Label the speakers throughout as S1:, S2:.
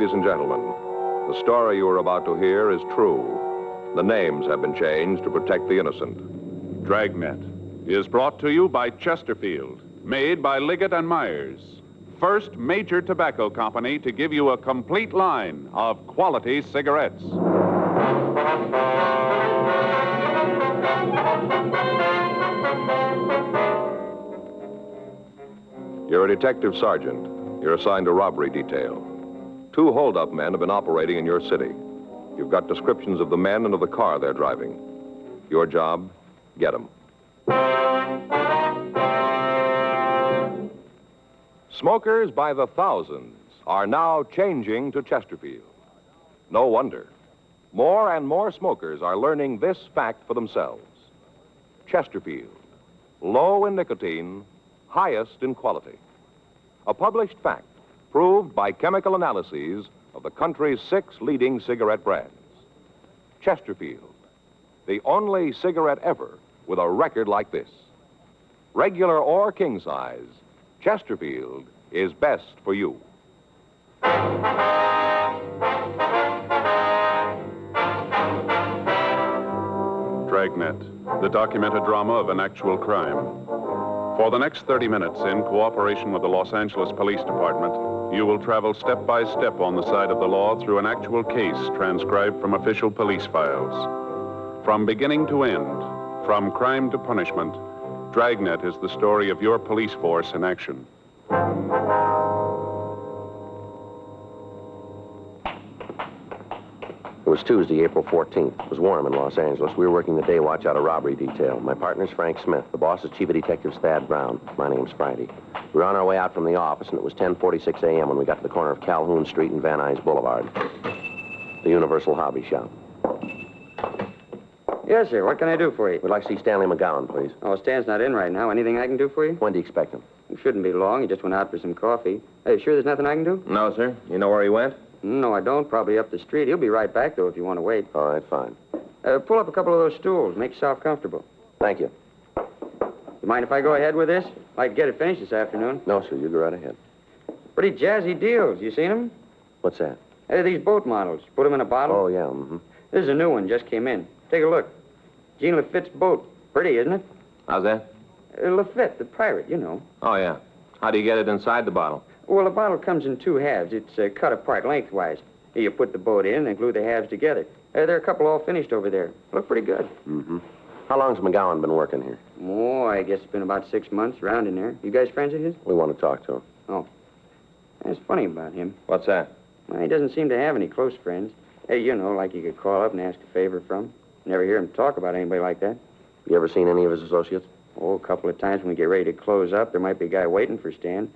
S1: ladies and gentlemen, the story you are about to hear is true. The names have been changed to protect the innocent.
S2: Dragnet is brought to you by Chesterfield, made by Liggett and Myers. First major tobacco company to give you a complete line of quality cigarettes.
S1: You're a detective sergeant. You're assigned to robbery detail. 2 hold-up men have been operating in your city. You've got descriptions of the men and of the car they're driving. Your job, get them. Smokers by the thousands are now changing to Chesterfield. No wonder. More and more smokers are learning this fact for themselves. Chesterfield, low in nicotine, highest in quality. A published fact proved by chemical analyses of the country's 6 leading cigarette brands. Chesterfield, the only cigarette ever with a record like this. Regular or king size, Chesterfield is best for you.
S2: Dragnet, the documented drama of an actual crime. For the next 30 minutes, in cooperation with the Los Angeles Police Department, you will travel step by step on the side of the law through an actual case transcribed from official police files. From beginning to end, from crime to punishment, Dragnet is the story of your police force in action.
S3: It was Tuesday, April 14th. It was warm in Los Angeles. We were working the day watch out of robbery detail. My partner's Frank Smith. The boss is Chief of Detectives Thad Brown. My name's Friday. We were on our way out from the office, and it was 10:46 a.m. when we got to the corner of Calhoun Street and Van Nuys Boulevard. The Universal Hobby Shop.
S4: Yes, sir. What can I do for you?
S3: We'd like to see Stanley McGowan, please.
S4: Oh, Stan's not in right now. Anything I can do for you?
S3: When do you expect him?
S4: It shouldn't be long. He just went out for some coffee. Hey, sure there's nothing I can do?
S3: No, sir. You know where he went?
S4: No, I don't. Probably up the street. He'll be right back, though, if you want to wait.
S3: All right, fine.
S4: Pull up a couple of those stools. Make yourself comfortable.
S3: Thank you.
S4: You mind if I go ahead with this? I'd like to get it finished this afternoon.
S3: No, sir. You go right ahead.
S4: Pretty jazzy deals. You seen them?
S3: What's that?
S4: These boat models. Put them in a bottle.
S3: Oh, yeah, mm-hmm.
S4: This is a new one. Just came in. Take a look. Jean Lafitte's boat. Pretty, isn't it?
S5: How's that?
S4: Lafitte, the pirate, you know.
S5: Oh, yeah. How do you get it inside the bottle?
S4: Well, the bottle comes in 2 halves. It's cut apart lengthwise. Here, you put the boat in and glue the halves together. There are a couple all finished over there. Look pretty good.
S3: Mm-hmm. How long's McGowan been working here?
S4: Oh, I guess it's been about 6 months, round in there. You guys friends of his?
S3: We want to talk to him.
S4: Oh. That's funny about him.
S5: What's that?
S4: Well, he doesn't seem to have any close friends. Hey, you know, like you could call up and ask a favor from. Never hear him talk about anybody like that.
S3: You ever seen any of his associates?
S4: Oh, a couple of times when we get ready to close up, there might be a guy waiting for Stan.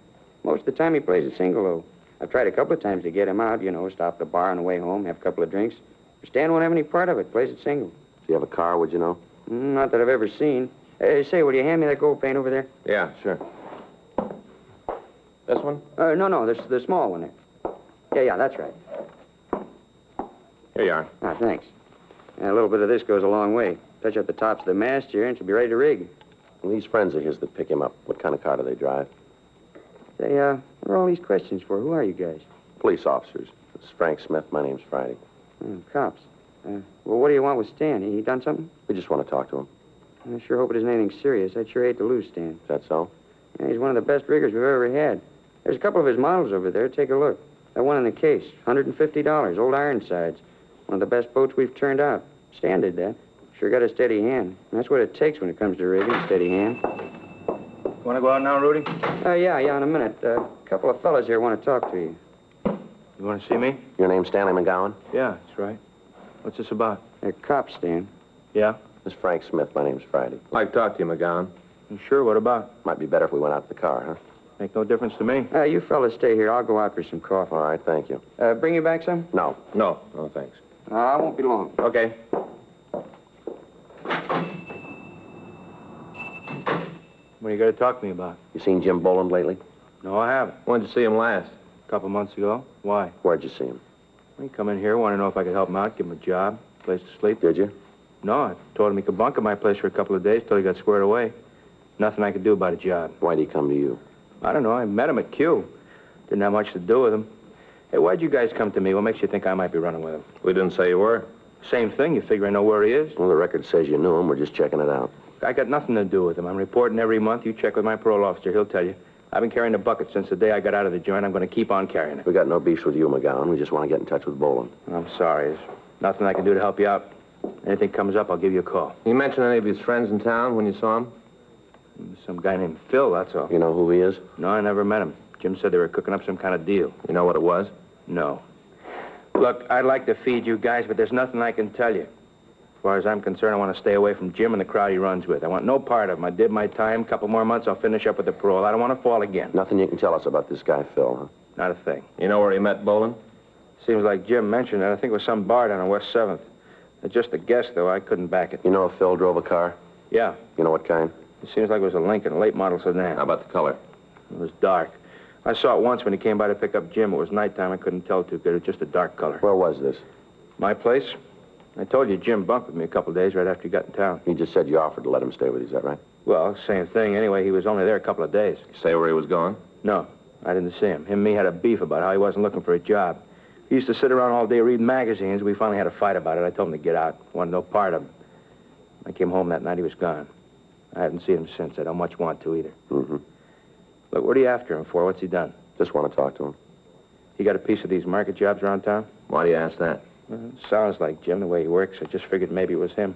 S4: Most of the time he plays a single, though. I've tried a couple of times to get him out, you know, stop at the bar on the way home, have a couple of drinks. Stan won't have any part of it, plays it single.
S3: Do you have a car, would you know?
S4: Not that I've ever seen. Say, will you hand me that gold paint over there?
S5: Yeah, sure. This one?
S4: No, the small one there. Yeah, that's right.
S5: Here you are.
S4: Ah, thanks. A little bit of this goes a long way. Touch up the tops of the mast here, and she'll be ready to rig.
S3: And these friends of his that pick him up, what kind of car do they drive?
S4: Say, what are all these questions for? Who are you guys?
S3: Police officers. This is Frank Smith. My name's Friday.
S4: Cops. Well, what do you want with Stan? He done something?
S3: We just want to talk to him.
S4: I sure hope it isn't anything serious. I'd sure hate to lose Stan.
S3: Is that so?
S4: Yeah, he's one of the best riggers we've ever had. There's a couple of his models over there. Take a look. That one in the case, $150, old Ironsides. One of the best boats we've turned out. Stan did that. Sure got a steady hand. And that's what it takes when it comes to rigging, steady hand.
S6: Want to go out now, Rudy?
S4: Yeah, in a minute. A couple of fellas here want to talk to you.
S6: You want to see me?
S3: Your name's Stanley McGowan?
S6: Yeah, that's right. What's this about?
S4: They're cops, Stan.
S6: Yeah?
S3: This is Frank Smith. My name's Friday.
S5: I'd like to talk to you, McGowan.
S6: You sure? What about?
S3: Might be better if we went out to the car, huh?
S6: Make no difference to me.
S4: You fellas stay here. I'll go out for some coffee.
S3: All right, thank you.
S4: Bring you back some?
S3: No.
S5: No, thanks.
S4: I won't be long.
S5: Okay.
S6: What are you going to talk to me about?
S3: You seen Jim Boland lately?
S6: No, I haven't.
S5: When'd you see him last?
S6: A couple months ago. Why?
S3: Where'd you see him?
S6: He come in here, wanted to know if I could help him out, give him a job, place to sleep.
S3: Did you?
S6: No, I told him he could bunk at my place for a couple of days till he got squared away. Nothing I could do about a job.
S3: Why'd he come to you?
S6: I don't know. I met him at Q. Didn't have much to do with him. Hey, why'd you guys come to me? What makes you think I might be running with him?
S5: We didn't say you were.
S6: Same thing. You figure I know where he is?
S3: Well, the record says you knew him. We're just checking it out.
S6: I got nothing to do with him. I'm reporting every month. You check with my parole officer. He'll tell you. I've been carrying the bucket since the day I got out of the joint. I'm going to keep on carrying it.
S3: We got no beefs with you, McGowan. We just want to get in touch with Boland.
S6: I'm sorry. There's nothing I can do to help you out. Anything comes up, I'll give you a call.
S5: You mention any of his friends in town when you saw him?
S6: Some guy named Phil, that's all.
S3: You know who he is?
S6: No, I never met him. Jim said they were cooking up some kind of deal.
S5: You know what it was?
S6: No. Look, I'd like to feed you guys, but there's nothing I can tell you. As far as I'm concerned, I want to stay away from Jim and the crowd he runs with. I want no part of him. I did my time. Couple more months, I'll finish up with the parole. I don't want to fall again.
S3: Nothing you can tell us about this guy, Phil, huh?
S6: Not a thing.
S5: You know where he met Boland?
S6: Seems like Jim mentioned it. I think it was some bar down on West 7th. Just a guess, though. I couldn't back it.
S3: You know if Phil drove a car?
S6: Yeah.
S3: You know what kind?
S6: It seems like it was a Lincoln, a late model sedan.
S5: How about the color?
S6: It was dark. I saw it once when he came by to pick up Jim. It was nighttime. I couldn't tell too good. It was just a dark color.
S3: Where was this?
S6: My place? I told you Jim bunked with me a couple of days right after he got in town.
S3: You just said you offered to let him stay with you, is that right?
S6: Well, same thing. Anyway, he was only there a couple of days.
S5: Say where he was going?
S6: No, I didn't see him. Him and me had a beef about how he wasn't looking for a job. He used to sit around all day reading magazines. We finally had a fight about it. I told him to get out. Wanted no part of him. I came home that night. He was gone. I haven't seen him since. I don't much want to either.
S3: Mm-hmm.
S6: Look, what are you after him for? What's he done?
S3: Just want to talk to him.
S6: He got a piece of these market jobs around town?
S5: Why do you ask that?
S6: Well, it sounds like Jim, the way he works. I just figured maybe it was him.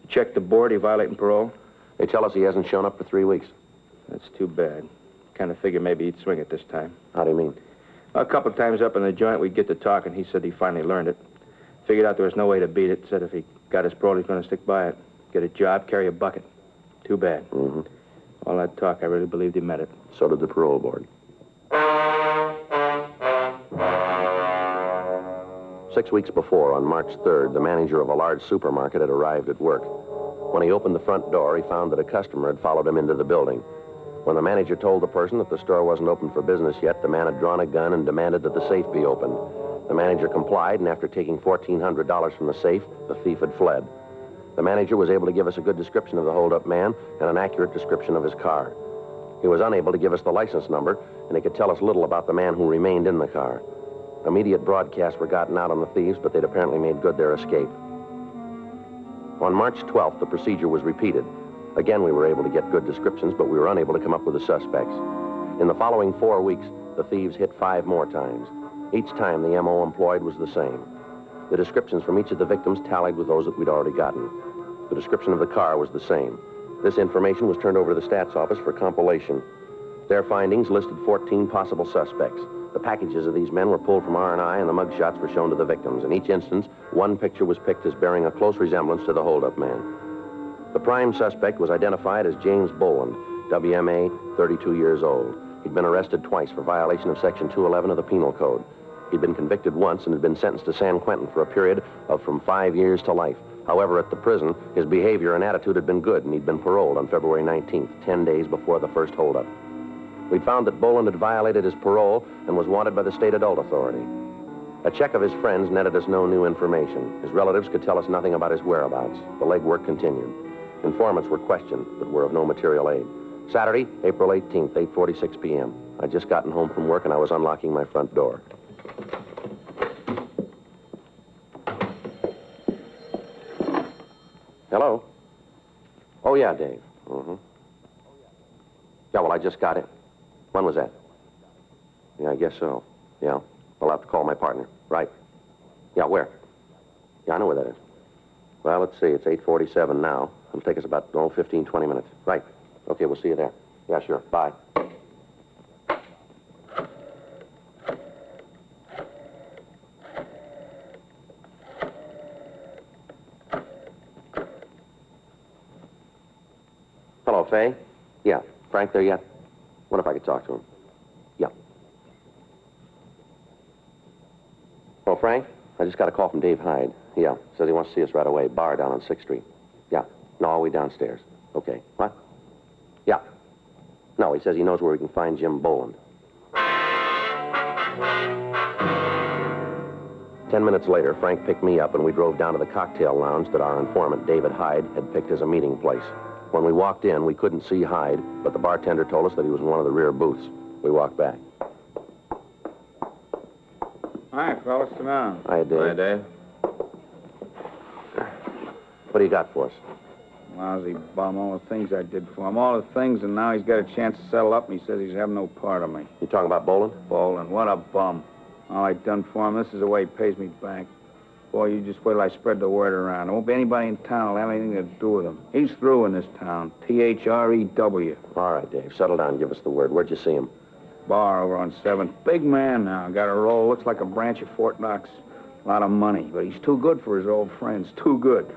S6: He checked the board. He violating parole.
S3: They tell us he hasn't shown up for 3 weeks.
S6: That's too bad. Kind of figured maybe he'd swing it this time.
S3: How do you mean?
S6: A couple of times up in the joint, we'd get to talking. He said he finally learned it. Figured out there was no way to beat it. Said if he got his parole, he's going to stick by it. Get a job, carry a bucket. Too bad.
S3: Mm-hmm.
S6: All that talk, I really believed he meant it.
S3: So did the parole board. 6 weeks before, on March 3rd, the manager of a large supermarket had arrived at work. When he opened the front door, he found that a customer had followed him into the building. When the manager told the person that the store wasn't open for business yet, the man had drawn a gun and demanded that the safe be opened. The manager complied, and after taking $1,400 from the safe, the thief had fled. The manager was able to give us a good description of the hold-up man and an accurate description of his car. He was unable to give us the license number, and he could tell us little about the man who remained in the car. Immediate broadcasts were gotten out on the thieves, but they'd apparently made good their escape. On March 12th, the procedure was repeated. Again, we were able to get good descriptions, but we were unable to come up with the suspects. In the following 4 weeks, the thieves hit 5 more times. Each time, the M.O. employed was the same. The descriptions from each of the victims tallied with those that we'd already gotten. The description of the car was the same. This information was turned over to the stats office for compilation. Their findings listed 14 possible suspects. The packages of these men were pulled from R&I, and the mugshots were shown to the victims. In each instance, one picture was picked as bearing a close resemblance to the hold-up man. The prime suspect was identified as James Boland, WMA, 32 years old. He'd been arrested twice for violation of Section 211 of the Penal Code. He'd been convicted once and had been sentenced to San Quentin for a period of from 5 years to life. However, at the prison, his behavior and attitude had been good, and he'd been paroled on February 19th, 10 days before the first holdup. We'd found that Boland had violated his parole and was wanted by the State Adult Authority. A check of his friends netted us no new information. His relatives could tell us nothing about his whereabouts. The legwork continued. Informants were questioned, but were of no material aid. Saturday, April 18th, 8:46 p.m. I'd just gotten home from work, and I was unlocking my front door. Hello? Oh, yeah, Dave. Mm-hmm. Yeah, well, I just got it. When was that? Yeah, I guess so. Yeah. I'll have to call my partner. Right. Yeah, where? Yeah, I know where that is. Well, let's see. It's 8:47 now. It'll take us about, 15, 20 minutes. Right. Okay, we'll see you there. Yeah, sure. Bye. Hello, Fay? Yeah. Frank there yet? What if I could talk to him? Yeah. Oh, Frank? I just got a call from Dave Hyde. Yeah. Says he wants to see us right away. Bar down on 6th Street. Yeah. No, all the way downstairs. Okay. What? Yeah. No, he says he knows where we can find Jim Boland. 10 minutes later, Frank picked me up, and we drove down to the cocktail lounge that our informant, David Hyde, had picked as a meeting place. When we walked in, we couldn't see Hyde, but the bartender told us that he was in one of the rear booths. We walked back.
S7: Hi, fellas. Sit down.
S3: Hi, Dave.
S5: Hi, Dave.
S3: What do you got for us?
S7: Lousy bum. All the things I did for him. All the things, and now he's got a chance to settle up, and he says he's having no part of me.
S3: You talking about Boland?
S7: Bolin, what a bum. All I done for him, this is the way he pays me back. Boy, you just wait till I spread the word around. There won't be anybody in town who'll have anything to do with him. He's through in this town. T-H-R-E-W.
S3: All right, Dave. Settle down. Give us the word. Where'd you see him?
S7: Bar over on 7th. Big man now. Got a roll. Looks like a branch of Fort Knox. A lot of money, but he's too good for his old friends. Too good.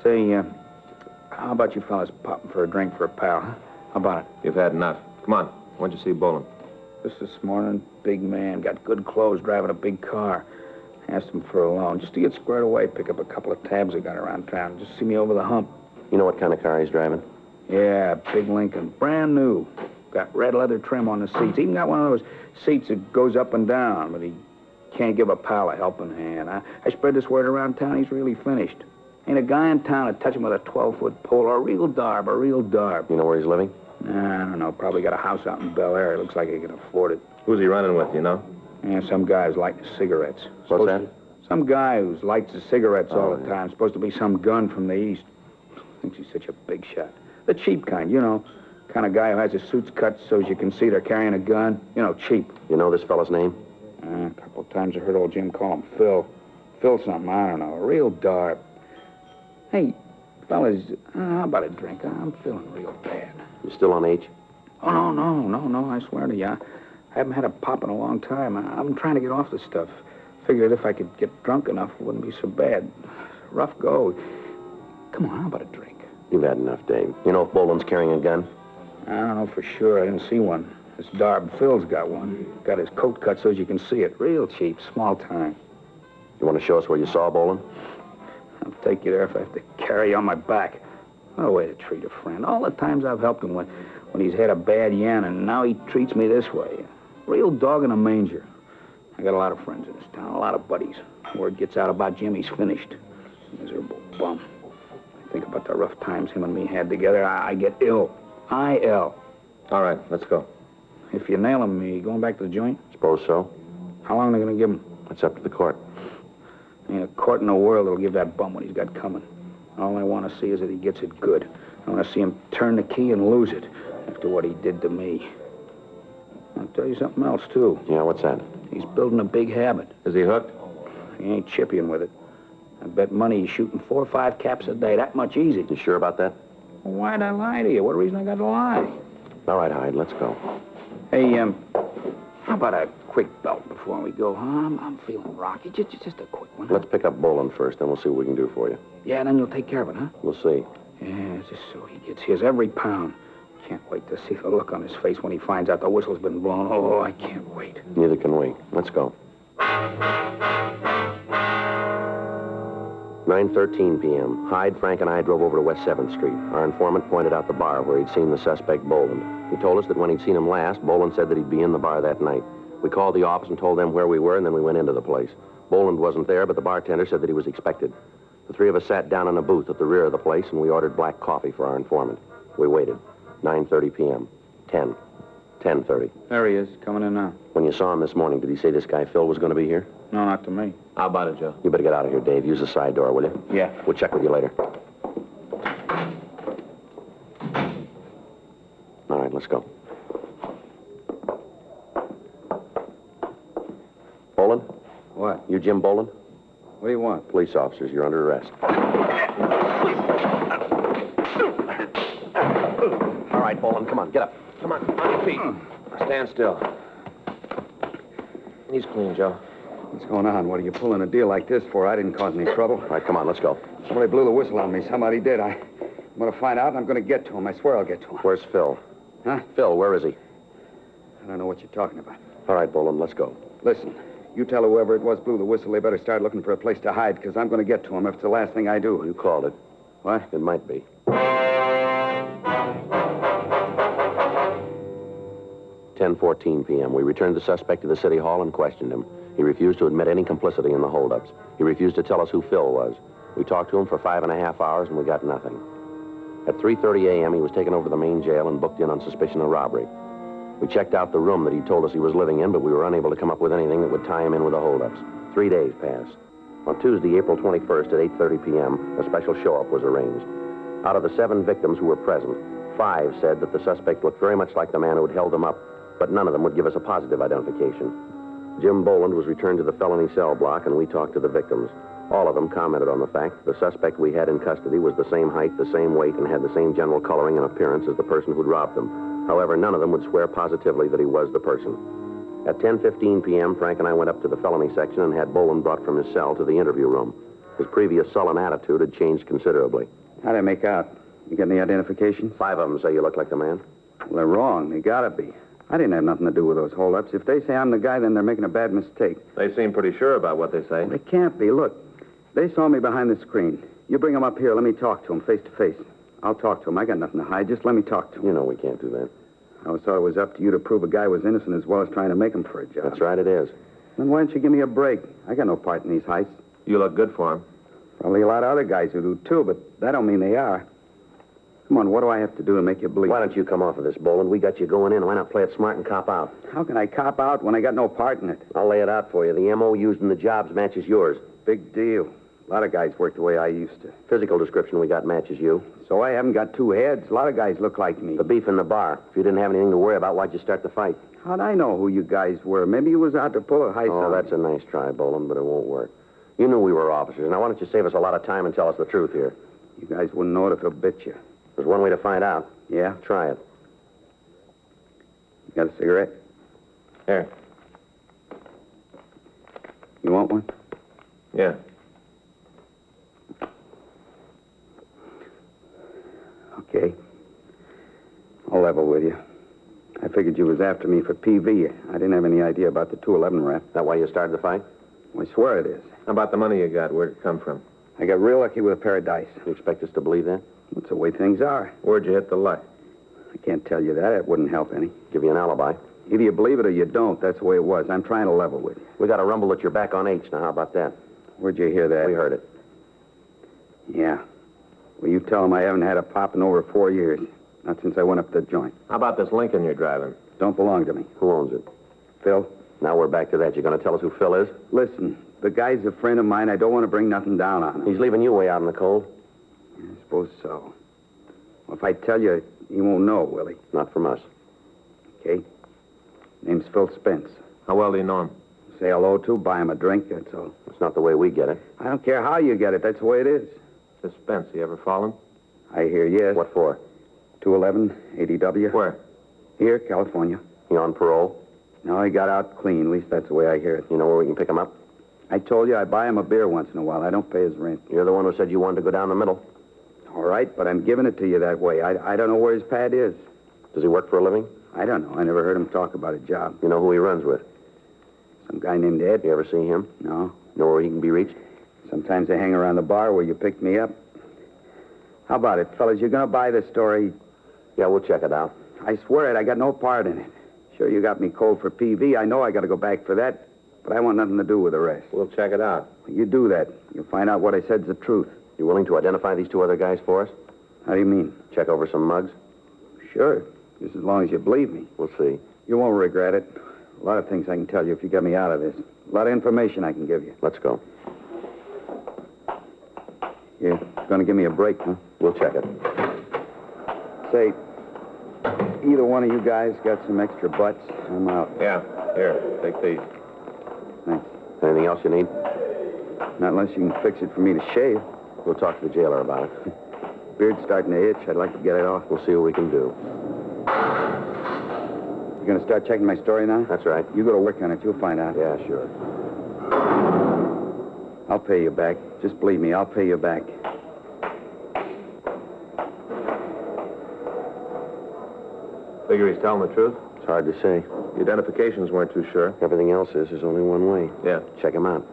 S7: Say, how about you fellas popping for a drink for a pal, huh? How about it?
S5: You've had enough. Come on. Why don't you see Boland?
S7: Just this morning, big man, got good clothes, driving a big car. Asked him for a loan, just to get squared away, pick up a couple of tabs I got around town. Just see me over the hump.
S3: You know what kind of car he's driving?
S7: Yeah, big Lincoln, brand new. Got red leather trim on the seats. Even got one of those seats that goes up and down, but he can't give a pal a helping hand. I spread this word around town, he's really finished. Ain't a guy in town to touch him with a 12-foot pole, or a real darb, a real darb.
S3: You know where he's living?
S7: Nah, I don't know. Probably got a house out in Bel Air. Looks like he can afford it.
S5: Who's he running with, you know?
S7: Yeah, some guy who's lighting cigarettes.
S3: What's that?
S7: Some guy who lights his cigarettes all the time. Supposed to be some gun from the East. Thinks he's such a big shot. The cheap kind, you know. Kind of guy who has his suits cut so as you can see they're carrying a gun. You know, cheap.
S3: You know this fella's name?
S7: A couple of times I heard old Jim call him Phil. Phil something, I don't know. A real darb. Hey, fellas, how about a drink? I'm feeling real bad.
S3: You still on H?
S7: Oh, no, I swear to you. I haven't had a pop in a long time. I'm trying to get off the stuff. Figured if I could get drunk enough, it wouldn't be so bad. Rough go. Come on, how about a drink?
S3: You've had enough, Dave. You know if Boland's carrying a gun?
S7: I don't know for sure. I didn't see one. This darb Phil's got one. Got his coat cut so as you can see it. Real cheap, small time.
S3: You want to show us where you saw Boland?
S7: I'll take you there if I have to carry you on my back. What a way to treat a friend. All the times I've helped him when he's had a bad yen, and now he treats me this way. Real dog in a manger. I got a lot of friends in this town, a lot of buddies. Word gets out about Jim, he's finished. Miserable bum. I think about the rough times him and me had together, I get ill. I-L.
S5: All right, let's go.
S7: If you nail him, you going back to the joint?
S3: Suppose so.
S7: How long are they going to give him?
S3: It's up to the court.
S7: Ain't a court in the world that'll give that bum what he's got coming. All I want to see is that he gets it good. I want to see him turn the key and lose it after what he did to me. I'll tell you something else, too.
S3: Yeah, what's that?
S7: He's building a big habit.
S5: Is he hooked?
S7: He ain't chipping with it. I bet money he's shooting 4 or 5 caps a day. That much easy.
S3: You sure about that?
S7: Well, why'd I lie to you? What reason I got to lie?
S3: All right, Hyde, let's go.
S7: Hey, how about a quick belt before we go, huh? I'm feeling rocky. Just a quick one.
S3: Let's pick up Boland first, then we'll see what we can do for you.
S7: Yeah, then you'll take care of it, huh?
S3: We'll see.
S7: Yeah, just so he gets his every pound. Can't wait to see the look on his face when he finds out the whistle's been blown. Oh, I can't wait.
S3: Neither can we. Let's go. 9:13 p.m. Hyde, Frank, and I drove over to West 7th Street. Our informant pointed out the bar where he'd seen the suspect, Boland. He told us that when he'd seen him last, Boland said that he'd be in the bar that night. We called the office and told them where we were, and then we went into the place. Boland wasn't there, but the bartender said that he was expected. The three of us sat down in a booth at the rear of the place, and we ordered black coffee for our informant. We waited. 9:30 p.m. 10:30.
S7: There he is, coming in now.
S3: When you saw him this morning, did he say this guy Phil was going to be here?
S7: No, not to me.
S5: How about it, Joe?
S3: You better get out of here, Dave. Use the side door, will you?
S7: Yeah.
S3: We'll check with you later. All right, let's go. Boland?
S4: What?
S3: You Jim Boland?
S4: What do you want?
S3: Police officers, you're under arrest. All right, Boland, come on, get up.
S5: Come on your feet. Stand still. He's clean, Joe.
S4: What's going on? What are you pulling a deal like this for? I didn't cause any trouble.
S3: All right, come on, let's go.
S4: Somebody blew the whistle on me. Somebody did. I'm going to find out, and I'm going to get to him. I swear I'll get to him.
S3: Where's Phil?
S4: Huh?
S3: Phil, where is he?
S4: I don't know what you're talking about.
S3: All right, Boland, let's go.
S4: Listen, you tell whoever it was blew the whistle, they better start looking for a place to hide, because I'm going to get to him if it's the last thing I do.
S3: You called it.
S4: What?
S3: It might be. 10:14 p.m. We returned the suspect to the city hall and questioned him. He refused to admit any complicity in the holdups. He refused to tell us who Phil was. We talked to him for 5.5 hours, and we got nothing. At 3:30 a.m., he was taken over to the main jail and booked in on suspicion of robbery. We checked out the room that he told us he was living in, but we were unable to come up with anything that would tie him in with the holdups. 3 days passed. On Tuesday, April 21st at 8:30 p.m., a special show-up was arranged. Out of the 7 victims who were present, 5 said that the suspect looked very much like the man who had held them up, but none of them would give us a positive identification. Jim Boland was returned to the felony cell block, and we talked to the victims. All of them commented on the fact the suspect we had in custody was the same height, the same weight, and had the same general coloring and appearance as the person who'd robbed them. However, none of them would swear positively that he was the person. At 10:15 p.m., Frank and I went up to the felony section and had Boland brought from his cell to the interview room. His previous sullen attitude had changed considerably.
S8: How'd I make out? You got any identification?
S3: 5 of them say you look like the man.
S8: Well, they're wrong. They gotta be. I didn't have nothing to do with those holdups. If they say I'm the guy, then they're making a bad mistake.
S5: They seem pretty sure about what they say.
S8: They can't be. Look, they saw me behind the screen. You bring them up here. Let me talk to them face to face. I'll talk to them. I got nothing to hide. Just let me talk to them.
S3: You know we can't do that.
S8: I always thought it was up to you to prove a guy was innocent as well as trying to make him for a job.
S3: That's right, it is.
S8: Then why don't you give me a break? I got no part in these heists.
S5: You look good for him.
S8: Probably a lot of other guys who do, too, but that don't mean they are. Come on, what do I have to do to make you believe?
S3: Why don't you come off of this, Boland? We got you going in. Why not play it smart and cop out?
S8: How can I cop out when I got no part in it?
S3: I'll lay it out for you. The M.O. used in the jobs matches yours.
S8: Big deal. A lot of guys work the way I used to.
S3: Physical description we got matches you.
S8: So I haven't got 2 heads. A lot of guys look like me.
S3: The beef in the bar. If you didn't have anything to worry about, why'd you start the fight?
S8: How'd I know who you guys were? Maybe you was out to pull a heist.
S3: Oh, that's a nice try, Boland, but it won't work. You knew we were officers. Now, why don't you save us a lot of time and tell us the truth here?
S8: You guys wouldn't know it if it bit you.
S3: There's one way to find out.
S8: Yeah?
S3: Try it.
S8: You got a cigarette?
S5: Here.
S8: You want one?
S5: Yeah.
S8: Okay. I'll level with you. I figured you was after me for PV. I didn't have any idea about the 211 rap.
S3: That why you started the fight?
S8: I swear it is.
S5: How about the money you got? Where'd it come from?
S8: I got real lucky with a pair of dice.
S3: You expect us to believe that?
S8: That's the way things are.
S5: Where'd you hit the light?
S8: I can't tell you that. It wouldn't help any.
S3: Give you an alibi.
S8: Either you believe it or you don't. That's the way it was. I'm trying to level with you.
S3: We got a rumble that you're back on H. Now, how about that?
S8: Where'd you hear that?
S3: We heard it.
S8: Yeah. Well, you tell them I haven't had a pop in over 4 years. Not since I went up the joint.
S5: How about this Lincoln you're driving?
S8: Don't belong to me.
S3: Who owns it?
S8: Phil?
S3: Now we're back to that. You're going to tell us who Phil is?
S8: Listen, the guy's a friend of mine. I don't want to bring nothing down on him.
S3: He's leaving you way out in the cold.
S8: I suppose so. Well, if I tell you, he won't know, will he?
S3: Not from us.
S8: Okay. Name's Phil Spence.
S5: How well do you know him?
S8: Say hello to, buy him a drink, that's all.
S3: It's not the way we get it.
S8: I don't care how you get it. That's the way it is.
S5: This Spence, you ever fallen?
S8: I hear yes.
S3: What for?
S8: 211, ADW.
S5: Where?
S8: Here, California.
S3: He on parole?
S8: No, he got out clean. At least that's the way I hear it.
S3: You know where we can pick him up?
S8: I told you I buy him a beer once in a while. I don't pay his rent.
S3: You're the one who said you wanted to go down the middle.
S8: All right, but I'm giving it to you that way. I don't know where his pad is.
S3: Does he work for a living?
S8: I don't know. I never heard him talk about a job.
S3: You know who he runs with?
S8: Some guy named Ed.
S3: You ever see him?
S8: No.
S3: Know where he can be reached?
S8: Sometimes I hang around the bar where you picked me up. How about it, fellas? You're going to buy this story?
S3: Yeah, we'll check it out.
S8: I swear it. I got no part in it. Sure, you got me cold for PV. I know I got to go back for that, but I want nothing to do with the rest.
S5: We'll check it out.
S8: You do that. You'll find out what I said's the truth.
S3: You willing to identify these 2 other guys for us?
S8: How do you mean?
S3: Check over some mugs?
S8: Sure. Just as long as you believe me.
S3: We'll see.
S8: You won't regret it. A lot of things I can tell you if you get me out of this. A lot of information I can give you.
S3: Let's go.
S8: You're going to give me a break, huh?
S3: We'll check it.
S8: Say, either one of you guys got some extra butts? I'm out.
S5: Yeah. Here, take these.
S8: Thanks.
S3: Anything else you need?
S8: Not unless you can fix it for me to shave.
S3: We'll talk to the jailer about it.
S8: Beard's starting to itch. I'd like to get it off.
S3: We'll see what we can do.
S8: You going to start checking my story now?
S3: That's right.
S8: You go to work on it. You'll find out.
S3: Yeah, sure.
S8: I'll pay you back. Just believe me, I'll pay you back.
S5: Figure he's telling the truth?
S3: It's hard to say.
S5: The identifications weren't too sure.
S3: Everything else is. There's only one way.
S5: Yeah.
S3: Check him out.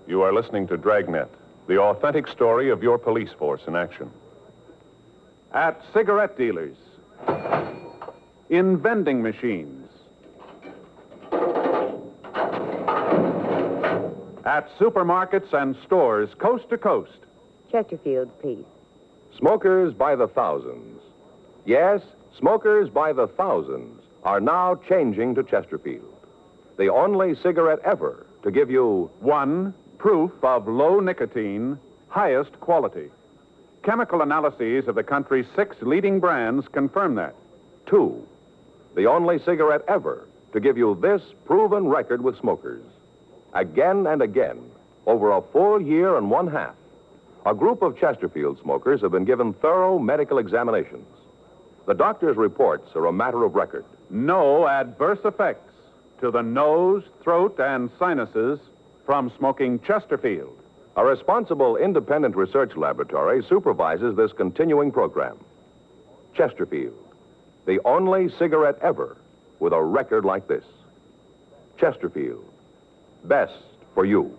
S2: You are listening to Dragnet, the authentic story of your police force in action. At cigarette dealers, in vending machines, At supermarkets and stores coast to coast.
S9: Chesterfield, please.
S1: Smokers by the thousands. Yes, smokers by the thousands are now changing to Chesterfield. The only cigarette ever to give you
S2: 1, proof of low nicotine, highest quality. Chemical analyses of the country's 6 leading brands confirm that.
S1: 2, the only cigarette ever to give you this proven record with smokers. Again and again, over a full year and 1/2, a group of Chesterfield smokers have been given thorough medical examinations. The doctor's reports are a matter of record.
S2: No adverse effects to the nose, throat, and sinuses from smoking Chesterfield.
S1: A responsible independent research laboratory supervises this continuing program. Chesterfield, the only cigarette ever with a record like this. Chesterfield, best for you.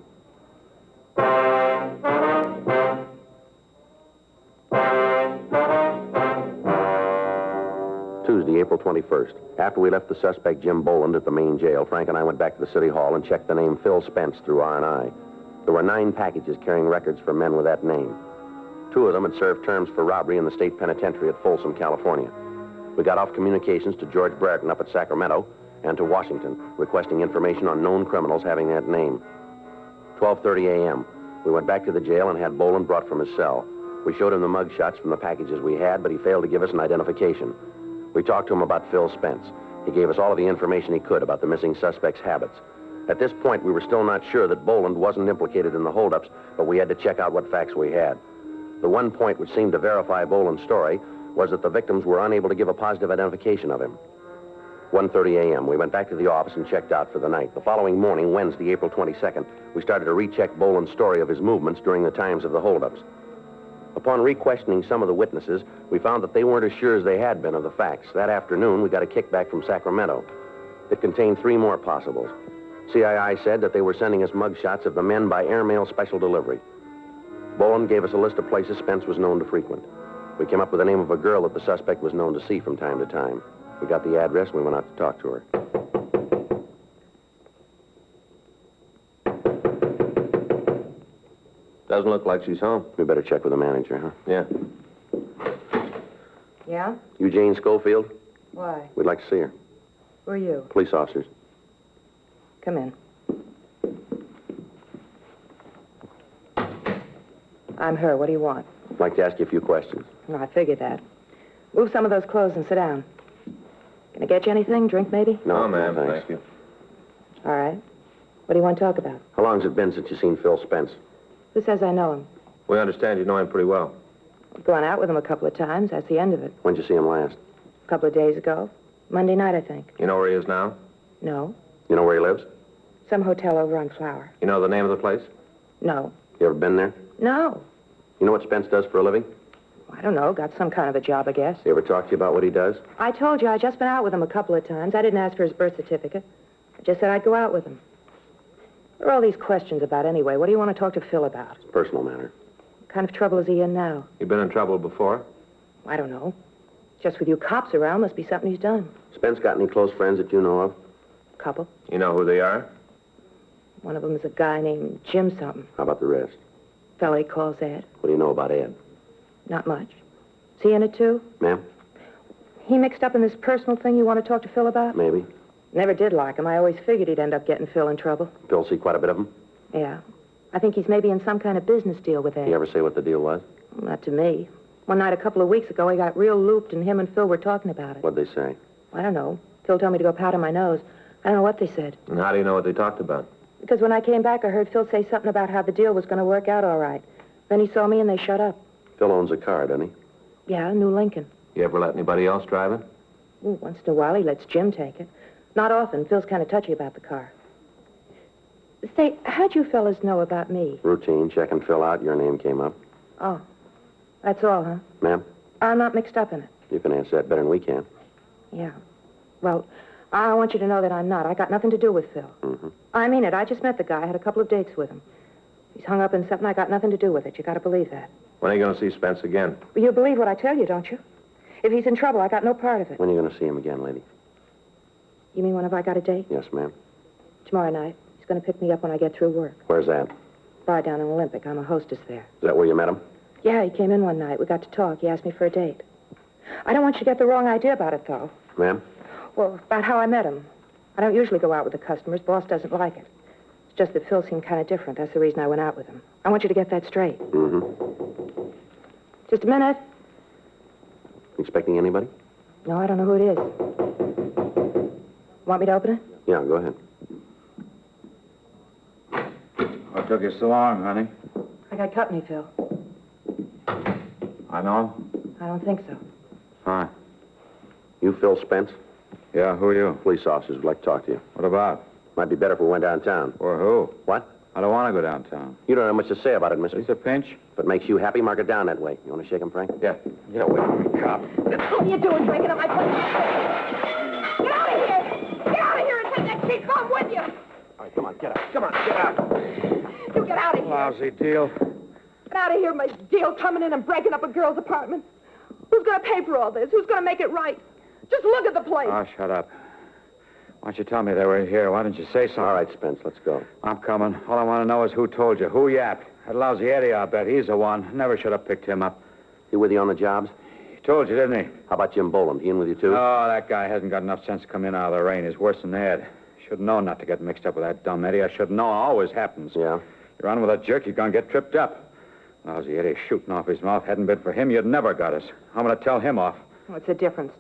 S3: Tuesday, April 21st. After we left the suspect, Jim Boland, at the main jail, Frank and I went back to the city hall and checked the name Phil Spence through R&I. There were 9 packages carrying records for men with that name. 2 of them had served terms for robbery in the state penitentiary at Folsom, California. We got off communications to George Brereton up at Sacramento and to Washington, requesting information on known criminals having that name. 12:30 a.m. We went back to the jail and had Boland brought from his cell. We showed him the mug shots from the packages we had, but he failed to give us an identification. We talked to him about Phil Spence. He gave us all of the information he could about the missing suspect's habits. At this point, we were still not sure that Boland wasn't implicated in the holdups, but we had to check out what facts we had. The one point which seemed to verify Boland's story was that the victims were unable to give a positive identification of him. 1:30 a.m., we went back to the office and checked out for the night. The following morning, Wednesday, April 22nd, we started to recheck Boland's story of his movements during the times of the holdups. Upon re-questioning some of the witnesses, we found that they weren't as sure as they had been of the facts. That afternoon, we got a kickback from Sacramento. It contained 3 more possibles. CII said that they were sending us mugshots of the men by airmail special delivery. Boland gave us a list of places Spence was known to frequent. We came up with the name of a girl that the suspect was known to see from time to time. We got the address and we went out to talk to her.
S5: Doesn't look like she's home.
S3: We better check with the manager, huh?
S5: Yeah.
S9: Yeah?
S3: You Jane Schofield?
S9: Why?
S3: We'd like to see her.
S9: Who are you?
S3: Police officers.
S9: Come in. I'm her. What do you want?
S3: I'd like to ask you a few questions.
S9: No, I figured that. Move some of those clothes and sit down. Can I get you anything? Drink, maybe?
S5: No, ma'am,
S3: thanks.
S5: thank you.
S9: All right. What do you want to talk about?
S3: How long's it been since you've seen Phil Spence?
S9: Who says I know him?
S5: We understand you know him pretty well.
S9: I've gone out with him a couple of times. That's the end of it.
S3: When'd you see him last?
S9: A couple of days ago. Monday night, I think.
S5: You know where he is now?
S9: No.
S3: You know where he lives?
S9: Some hotel over on Flower.
S5: You know the name of the place?
S9: No.
S3: You ever been there?
S9: No.
S3: You know what Spence does for a living?
S9: I don't know. Got some kind of a job, I guess.
S3: He ever talk to you about what he does?
S9: I told you I just been out with him a couple of times. I didn't ask for his birth certificate. I just said I'd go out with him. What are all these questions about anyway? What do you want to talk to Phil about?
S3: It's a personal matter.
S9: What kind of trouble is he in now?
S5: You been in trouble before?
S9: I don't know. Just with you cops around, must be something he's done.
S3: Spence got any close friends that you know of?
S9: Couple.
S5: You know who they are?
S9: One of them is a guy named Jim something.
S3: How about the rest?
S9: Fellow he calls Ed.
S3: What do you know about Ed?
S9: Not much. Is he in it, too?
S3: Ma'am?
S9: He mixed up in this personal thing you want to talk to Phil about?
S3: Maybe.
S9: Never did like him. I always figured he'd end up getting Phil in trouble.
S3: Phil see quite a bit of him?
S9: Yeah. I think he's maybe in some kind of business deal with Ed.
S3: You ever say what the deal was?
S9: Not to me. One night a couple of weeks ago, he got real looped, and him and Phil were talking about it.
S3: What'd they say?
S9: I don't know. Phil told me to go powder my nose. I don't know what they said.
S5: And how do you know what they talked about?
S9: Because when I came back, I heard Phil say something about how the deal was going to work out all right. Then he saw me, and they shut up.
S3: Phil owns a car, doesn't he?
S9: Yeah, New Lincoln.
S5: You ever let anybody else drive it?
S9: Ooh, once in a while, he lets Jim take it. Not often. Phil's kind of touchy about the car. Say, how'd you fellas know about me?
S3: Routine. Check and fill out. Your name came up.
S9: Oh, that's all, huh?
S3: Ma'am?
S9: I'm not mixed up in it.
S3: You can answer that better than we can.
S9: Yeah. Well, I want you to know that I'm not. I got nothing to do with Phil.
S3: Mm-hmm.
S9: I mean it. I just met the guy. I had a couple of dates with him. He's hung up in something. I got nothing to do with it. You got to believe that.
S5: When are you going to see Spence again?
S9: You believe what I tell you, don't you? If he's in trouble, I got no part of it.
S3: When are you going to see him again, lady?
S9: You mean when have I got a date?
S3: Yes, ma'am.
S9: Tomorrow night. He's He's going to pick me up when I get through work.
S3: Where's that?
S9: Bar down in Olympic. I'm a hostess there.
S3: Is that where you met him?
S9: Yeah, he came in one night. We got to talk. He asked me for a date. I don't want you to get the wrong idea about it, though.
S3: Ma'am?
S9: Well, about how I met him. I don't usually go out with the customers. Boss doesn't like it. It's just that Phil seemed kind of different. That's the reason I went out with him. I want you to get that straight.
S3: Mm-hmm.
S9: Just a minute.
S3: Expecting anybody?
S9: No, I don't know who it is. Want me to open it?
S3: Yeah, go ahead.
S7: What took you so long, honey?
S9: I got company, Phil.
S7: I know.
S9: I don't think so.
S7: Fine.
S3: You Phil Spence?
S7: Yeah, who are you?
S3: Police officers would like to talk to you.
S7: What about?
S3: Might be better if we went downtown.
S7: Or who?
S3: What?
S7: I don't want to go downtown.
S3: You don't have much to say about it, mister.
S7: It's a pinch.
S3: If it makes you happy, mark it down that way. You want to shake him, Frank?
S7: Yeah. Get away from me, cop.
S9: What are you doing, breaking up my place? Get out of here! Get out of here and take that cheap bum with you!
S3: All right, come on, get out. Come on, get out.
S9: You get out of here!
S7: Lousy deal.
S9: Get out of here, my deal, coming in and breaking up a girl's apartment. Who's going to pay for all this? Who's going to make it right? Just look at the place.
S7: Oh, shut up. Why don't you tell me they were here? Why didn't you say something?
S3: All right, Spence, let's go.
S7: I'm coming. All I want to know is who told you. Who yapped? That lousy Eddie, I'll bet. He's the one. Never should have picked him up.
S3: He with you on the jobs?
S7: He told you, didn't he?
S3: How about Jim Boland? He in with you, too?
S7: Oh, that guy hasn't got enough sense to come in out of the rain. He's worse than Ed. Should have known not to get mixed up with that dumb Eddie. I should have known. It always happens.
S3: Yeah?
S7: You're on with a jerk, you're going to get tripped up. Lousy Eddie shooting off his mouth. Hadn't been for him, you'd never got us. I'm going to tell him off.
S9: What's the difference?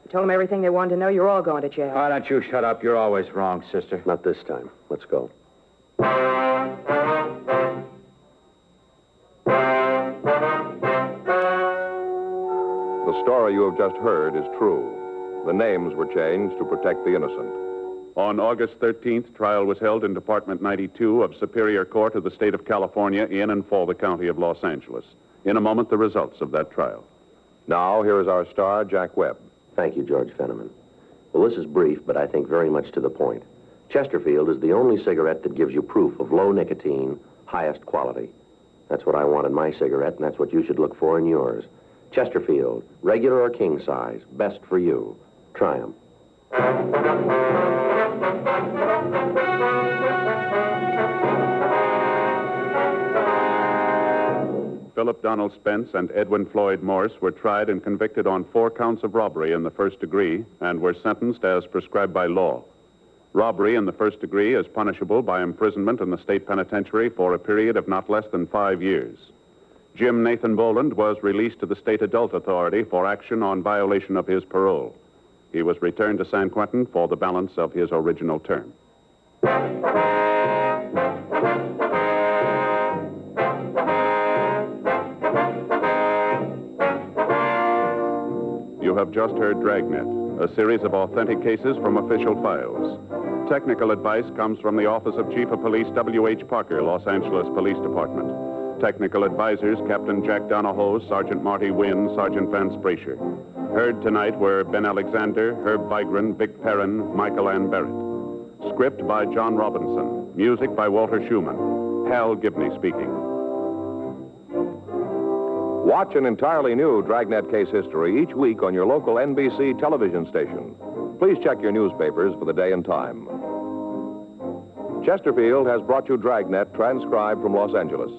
S9: You told them everything they wanted to know. You're all going to jail.
S7: Why don't you shut up? You're always wrong, sister.
S3: Not this time. Let's go.
S1: The story you have just heard is true. The names were changed to protect the innocent.
S2: On August 13th, trial was held in Department 92 of Superior Court of the State of California in and for the County of Los Angeles. In a moment, the results of that trial.
S1: Now, here is our star, Jack Webb.
S3: Thank you, George Fenneman. Well, this is brief, but I think very much to the point. Chesterfield is the only cigarette that gives you proof of low nicotine, highest quality. That's what I want in my cigarette, and that's what you should look for in yours. Chesterfield, regular or king size, best for you. Try 'em.
S2: Philip Donald Spence and Edwin Floyd Morse were tried and convicted on 4 counts of robbery in the first degree and were sentenced as prescribed by law. Robbery in the first degree is punishable by imprisonment in the state penitentiary for a period of not less than 5 years. Jim Nathan Boland was released to the state adult authority for action on violation of his parole. He was returned to San Quentin for the balance of his original term. You have just heard Dragnet, a series of authentic cases from official files. Technical advice comes from the Office of Chief of Police W.H. Parker, Los Angeles Police Department. Technical advisors, Captain Jack Donahoe, Sergeant Marty Wynn, Sergeant Vance Brasher. Heard tonight were Ben Alexander, Herb Vigran, Vic Perrin, Michael Ann Barrett. Script by John Robinson. Music by Walter Schumann. Hal Gibney speaking.
S1: Watch an entirely new Dragnet case history each week on your local NBC television station. Please check your newspapers for the day and time. Chesterfield has brought you Dragnet, transcribed from Los Angeles.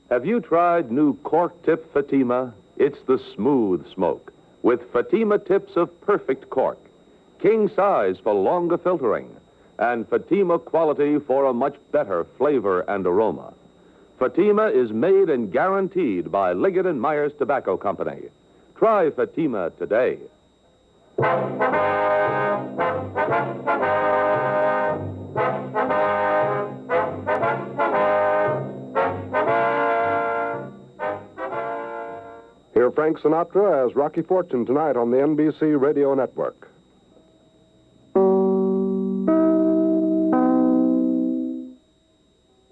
S1: Have you tried new cork tip Fatima? It's the smooth smoke with Fatima tips of perfect cork, king size for longer filtering, and Fatima quality for a much better flavor and aroma. Fatima is made and guaranteed by Liggett & Myers Tobacco Company. Try Fatima today.
S10: Hear Frank Sinatra as Rocky Fortune tonight on the NBC Radio Network.